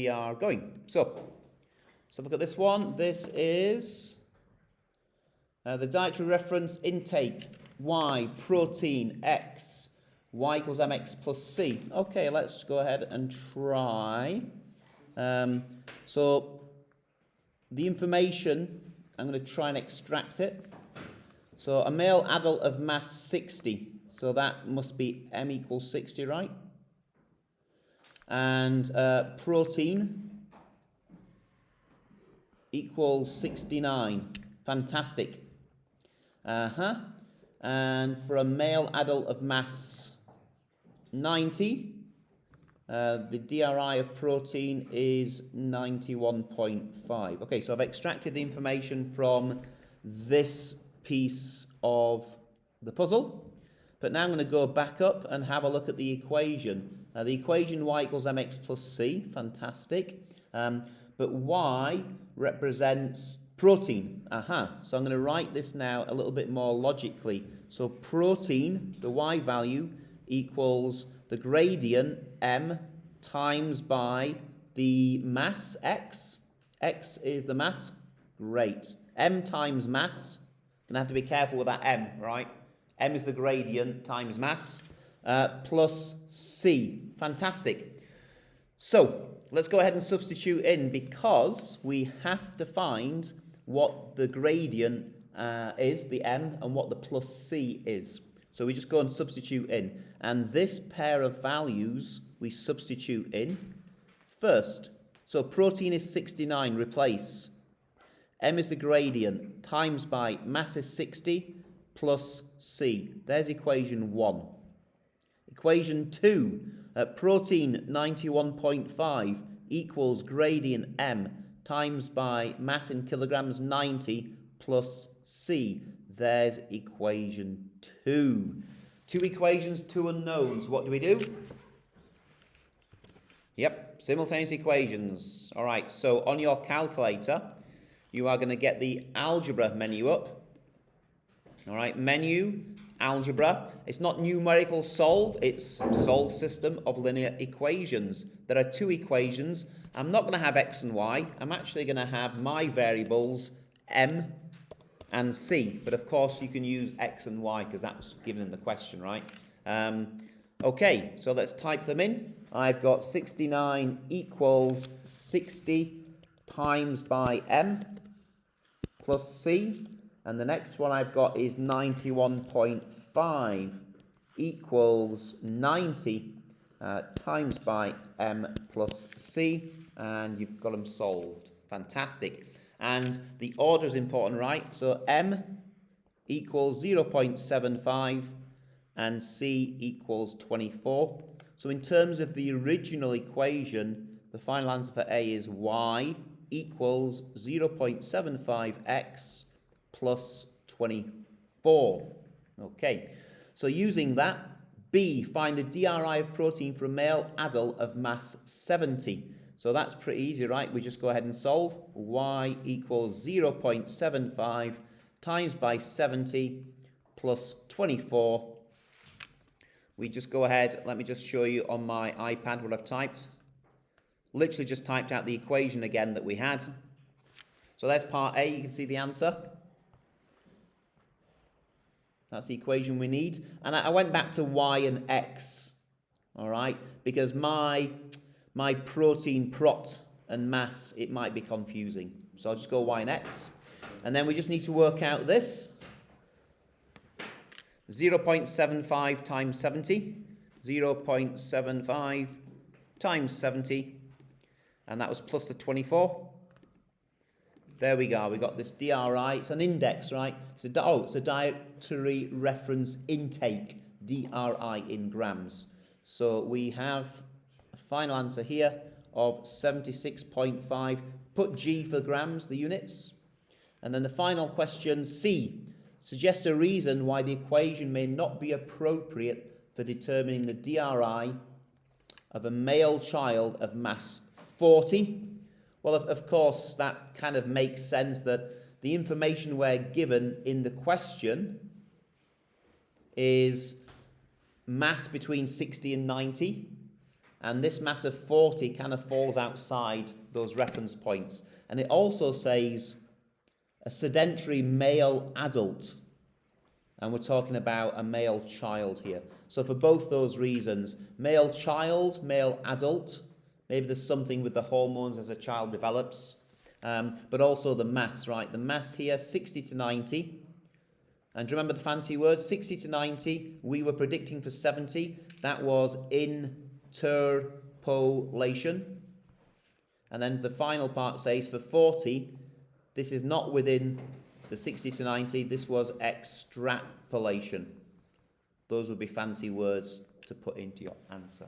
We are going. So let's have a look at this one. This is the dietary reference intake. Y, protein, X, Y equals mx plus C. Okay, let's go ahead and try. So the information, I'm going to try and extract it. So a male adult of mass 60. So that must be m equals 60, right? And protein equals 69. Fantastic. And for a male adult of mass 90, the DRI of protein is 91.5. Okay, so I've extracted the information from this piece of the puzzle. But now I'm going to go back up and have a look at the equation. The equation y equals mx plus c, fantastic. But y represents protein. So I'm going to write this now a little bit more logically. So protein, the y value, equals the gradient m times by the mass x. X is the mass. Great. M times mass. Going to have to be careful with that m, right? M is the gradient times mass, plus C. Fantastic. So let's go ahead and substitute in, because we have to find what the gradient is, the M, and what the plus C is. So we just go and substitute in. And this pair of values we substitute in first. So protein is 69, replace. M is the gradient, times by mass is 60, plus C. There's equation 1. Equation 2, protein 91.5 equals gradient M times by mass in kilograms 90 plus C. There's equation 2. 2 equations, 2 unknowns. What do we do? Yep, simultaneous equations. All right, so on your calculator, you are going to get the algebra menu up. All right, menu, algebra. It's not numerical solve, it's solve system of linear equations. There are 2 equations. I'm not going to have x and y. I'm actually going to have my variables m and c. But of course, you can use x and y because that's given in the question, right? Okay, so let's type them in. I've got 69 equals 60 times by m plus c. And the next one I've got is 91.5 equals 90 times by m plus c. And you've got them solved. Fantastic. And the order is important, right? So m equals 0.75 and c equals 24. So in terms of the original equation, the final answer for A is y equals 0.75x plus 24. Okay, so using that, B, find the DRI of protein for a male adult of mass 70. So that's pretty easy, right? We just go ahead and solve. Y equals 0.75 times by 70 plus 24. We just go ahead, let me just show you on my iPad what I've typed. Literally just typed out the equation again that we had. So there's part A, you can see the answer. That's the equation we need. And I went back to y and x, all right, because my protein prot and mass, it might be confusing. So I'll just go y and x. And then we just need to work out this. 0.75 times 70. 0.75 times 70. And that was plus the 24. There we go. We got this DRI. It's an index, right? It's a dietary reference intake, DRI in grams. So we have a final answer here of 76.5. Put G for grams, the units. And then the final question, C. Suggest a reason why the equation may not be appropriate for determining the DRI of a male child of mass 40. Well, of course, that kind of makes sense that the information we're given in the question is mass between 60 and 90. And this mass of 40 kind of falls outside those reference points. And it also says a sedentary male adult. And we're talking about a male child here. So for both those reasons, male child, male adult, maybe there's something with the hormones as a child develops, but also the mass, right? The mass here, 60 to 90. And do you remember the fancy word? 60 to 90, we were predicting for 70. That was interpolation. And then the final part says for 40, this is not within the 60 to 90, this was extrapolation. Those would be fancy words to put into your answer.